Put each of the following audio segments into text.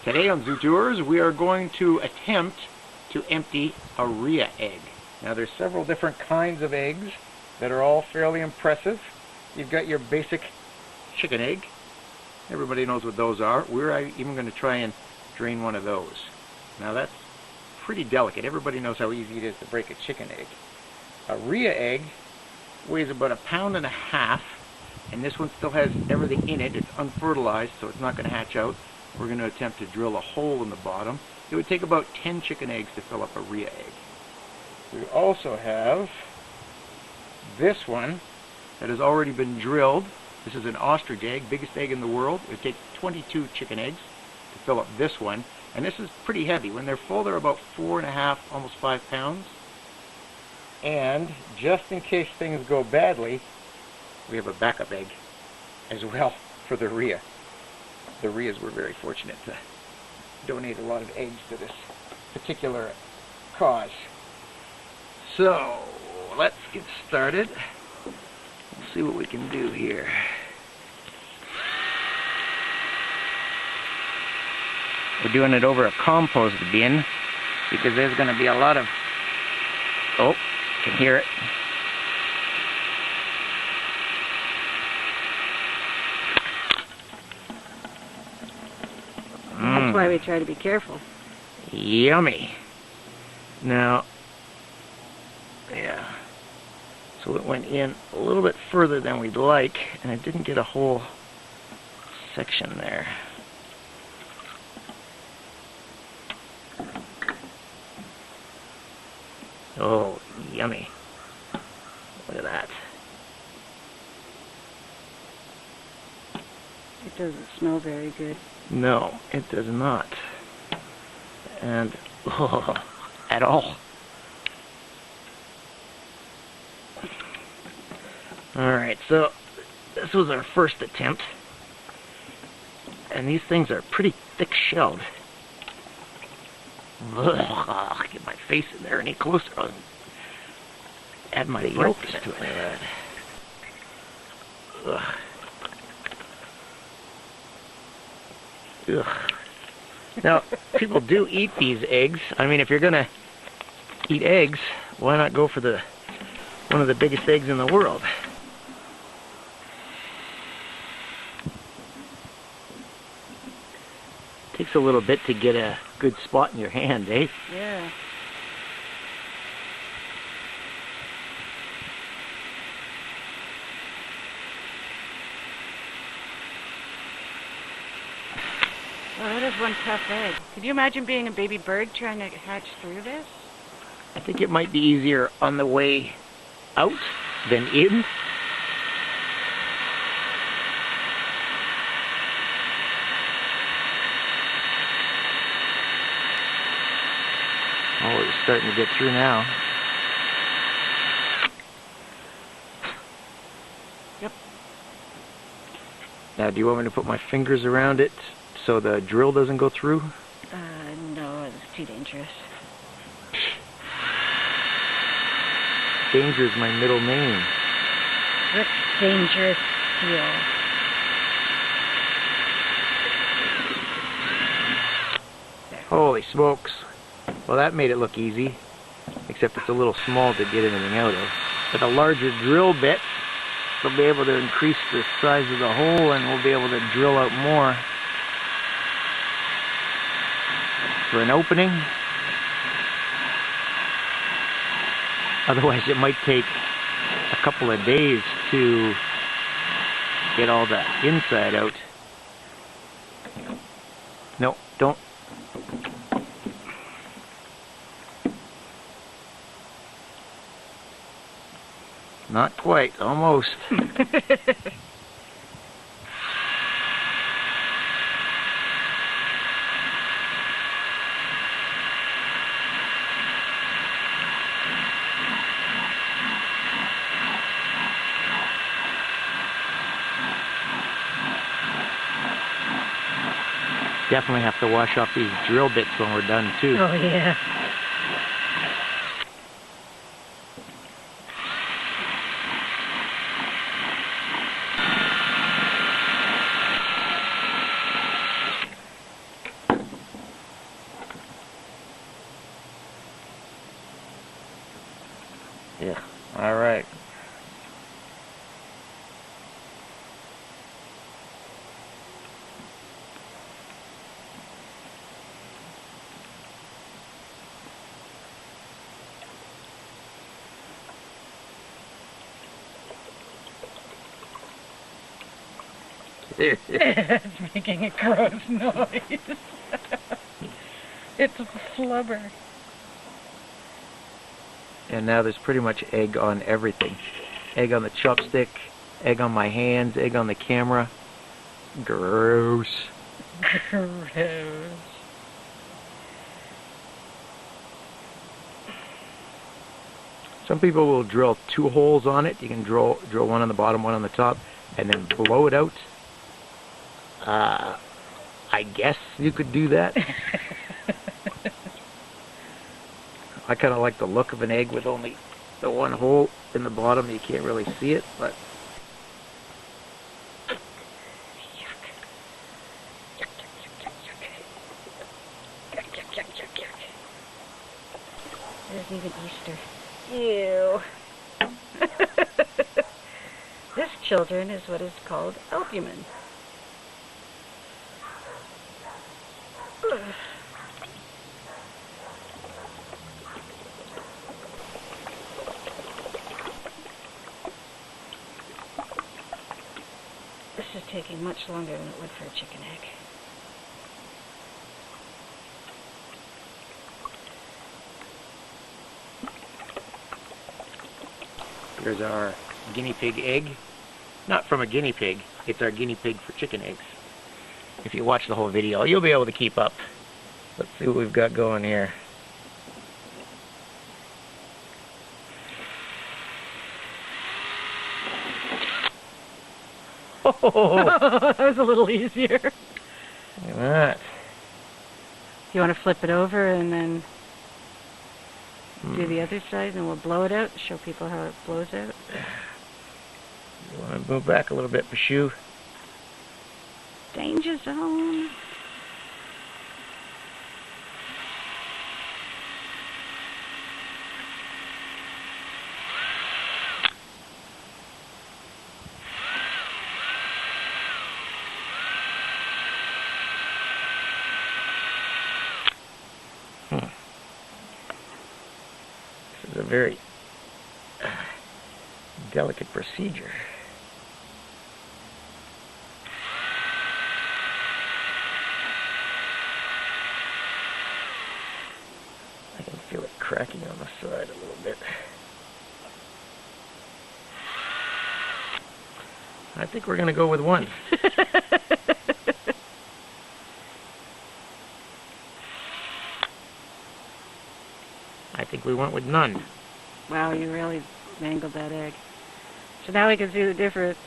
Today on Zoo Tours, we are going to attempt to empty a rhea egg. Now there's several different kinds of eggs that are all fairly impressive. You've got your basic chicken egg. Everybody knows what those are. We're even going to try and drain one of those. Now that's pretty delicate. Everybody knows how easy it is to break a chicken egg. A rhea egg weighs about 1.5 pounds, and this one still has everything in it. It's unfertilized, so it's not going to hatch out. We're going to attempt to drill a hole in the bottom. It would take about 10 chicken eggs to fill up a rhea egg. We also have this one that has already been drilled. This is an ostrich egg, biggest egg in the world. It would take 22 chicken eggs to fill up this one. And this is pretty heavy. When they're full, they're about 4.5, almost 5 pounds. And just in case things go badly, we have a backup egg as well for the rhea. The rheas were very fortunate to donate a lot of eggs to this particular cause. So, let's get started. We'll see what we can do here. We're doing it over a compost bin because there's going to be a lot of... Oh, can hear it. That's why we try to be careful. Yummy. Now, yeah. So it went in a little bit further than we'd like, and it didn't get a whole section there. Oh, yummy. Look at that. It doesn't smell very good. No, it does not. And, at all. Alright, so this was our first attempt. And these things are pretty thick-shelled. Get my face in there any closer. I'll add my yolks to it. Ugh. Ugh. Now, people do eat these eggs. I mean, if you're gonna eat eggs, why not go for one of the biggest eggs in the world? Takes a little bit to get a good spot in your hand, eh? Yeah. Well, that is one tough egg. Could you imagine being a baby bird trying to hatch through this? I think it might be easier on the way out than in. Oh, it's starting to get through now. Yep. Now, do you want me to put my fingers around it so the drill doesn't go through? No, it's too dangerous. Danger is my middle name. What's dangerous here? Holy smokes. Well, that made it look easy, except it's a little small to get anything out of. With a larger drill bit, we'll be able to increase the size of the hole, and we'll be able to drill out more for an opening. Otherwise, it might take a couple of days to get all the inside out. No, don't. Not quite, almost. Definitely have to wash off these drill bits when we're done too. Oh yeah. It's making a gross noise. It's flubber. And now there's pretty much egg on everything. Egg on the chopstick, egg on my hands, egg on the camera. Gross. Gross. Some people will drill 2 holes on it. You can drill one on the bottom, one on the top, and then blow it out. I guess you could do that. I kind of like the look of an egg with only the 1 hole in the bottom. You can't really see it, but There's even Easter. Ew. This, children, is what is called albumin. This is taking much longer than it would for a chicken egg. here's our guinea pig egg. Not from a guinea pig, it's our guinea pig for chicken eggs. If you watch the whole video, you'll be able to keep up. Let's see what we've got going here. Oh, That was a little easier. look at that. You want to flip it over and then do the other side, and we'll blow it out, show people how it blows out. You want to move back a little bit, Pashu? Danger zone. This is a very delicate procedure. I can feel it cracking on the side a little bit. I think we're going to go with one. I think we went with none. Wow, you really mangled that egg. So now we can see the difference.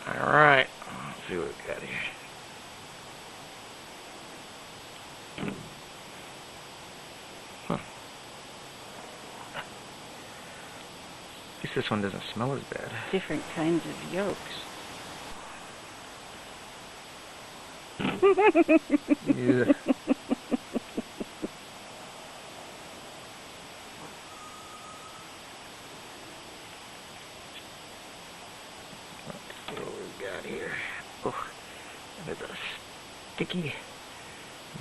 All right, let's see what we've got here. Huh. At least this one doesn't smell as bad. Different kinds of yolks. Yeah. Let's see what we've got here. Oh, that is a sticky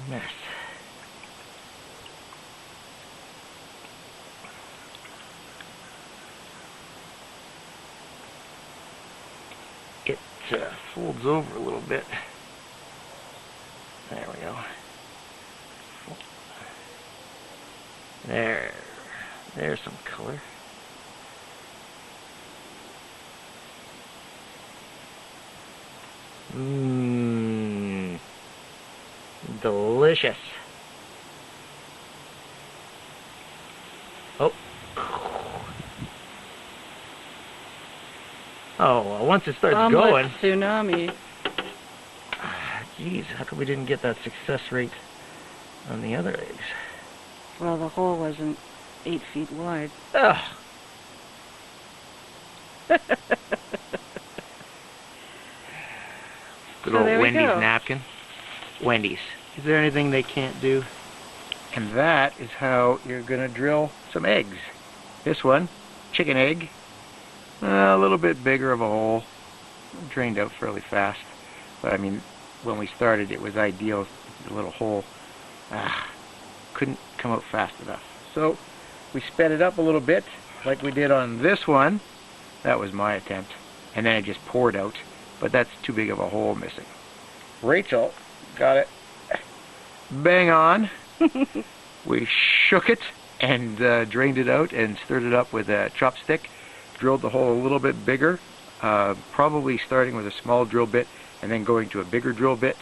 mess. It folds over a little bit. There we go. There's some color. Mmm. Delicious. Oh. Oh, well, once it starts going. Tsunami. Geez, how come we didn't get that success rate on the other eggs? Well, the hole wasn't 8 feet wide. Ugh. Good old there we Wendy's go. napkin. Wendy's. Is there anything they can't do? And that is how you're going to drill some eggs. This one, chicken egg, a little bit bigger of a hole. Drained out fairly fast. But I mean, when we started, it was ideal The little hole couldn't come out fast enough. So we sped it up a little bit like we did on this one. That was my attempt. And then it just poured out, but that's too big of a hole missing. Rachel got it bang on. We shook it and drained it out and stirred it up with a chopstick. Drilled the hole a little bit bigger, probably starting with a small drill bit and then going to a bigger drill bit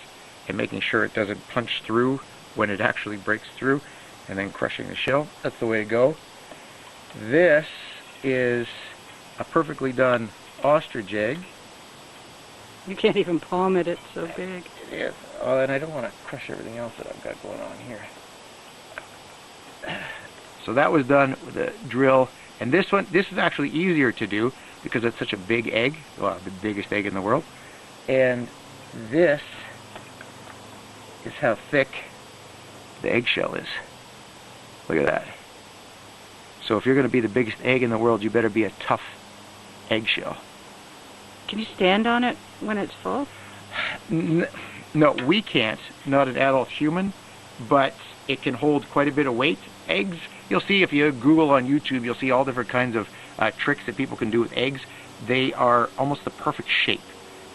and making sure it doesn't punch through when it actually breaks through, and then crushing the shell. That's the way to go. This is a perfectly done ostrich egg. You can't even palm it, it's so big. It is. Oh, and I don't want to crush everything else that I've got going on here. So that was done with a drill, and this is actually easier to do because it's such a big egg, well, the biggest egg in the world. And this is how thick the eggshell is. Look at that. So if you're going to be the biggest egg in the world, you better be a tough eggshell. Can you stand on it when it's full? No, we can't, not an adult human, but it can hold quite a bit of weight. Eggs, you'll see if you Google on YouTube, you'll see all different kinds of tricks that people can do with eggs. They are almost the perfect shape,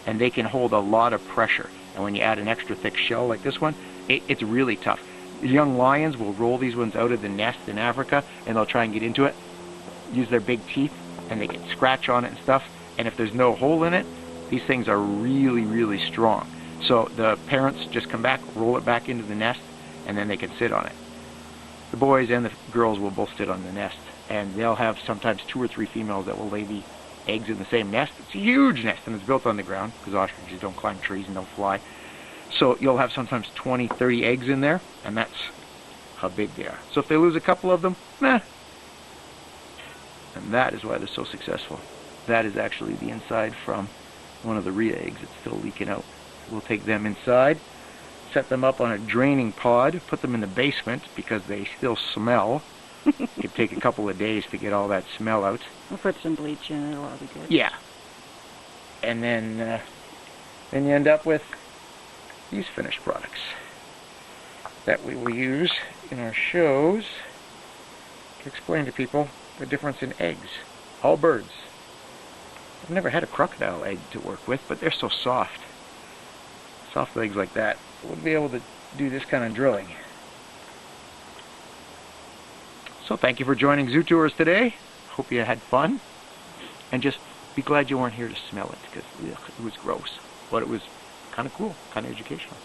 and they can hold a lot of pressure. And when you add an extra thick shell like this one, it's really tough. Young lions will roll these ones out of the nest in Africa, and they'll try and get into it, use their big teeth, and they can scratch on it and stuff. And if there's no hole in it, these things are really, really strong. So the parents just come back, roll it back into the nest, and then they can sit on it. The boys and the girls will both sit on the nest, and they'll have sometimes 2 or 3 females that will lay the eggs in the same nest. It's a huge nest, and it's built on the ground because ostriches don't climb trees and don't fly. So you'll have sometimes 20, 30 eggs in there, and that's how big they are. So if they lose a couple of them, meh. And that is why they're so successful. That is actually the inside from one of the rhea eggs. It's still leaking out. We'll take them inside, set them up on a draining pod, put them in the basement because they still smell. It could take a couple of days to get all that smell out. We'll put some bleach in, it'll all be good. Yeah. And then you end up with these finished products that we will use in our shows to explain to people the difference in eggs. All birds. I've never had a crocodile egg to work with, but they're so soft. Soft eggs like that would be able to do this kind of drilling. So thank you for joining Zoo Tours today. Hope you had fun. And just be glad you weren't here to smell it, because it was gross. But it was kind of cool, kind of educational.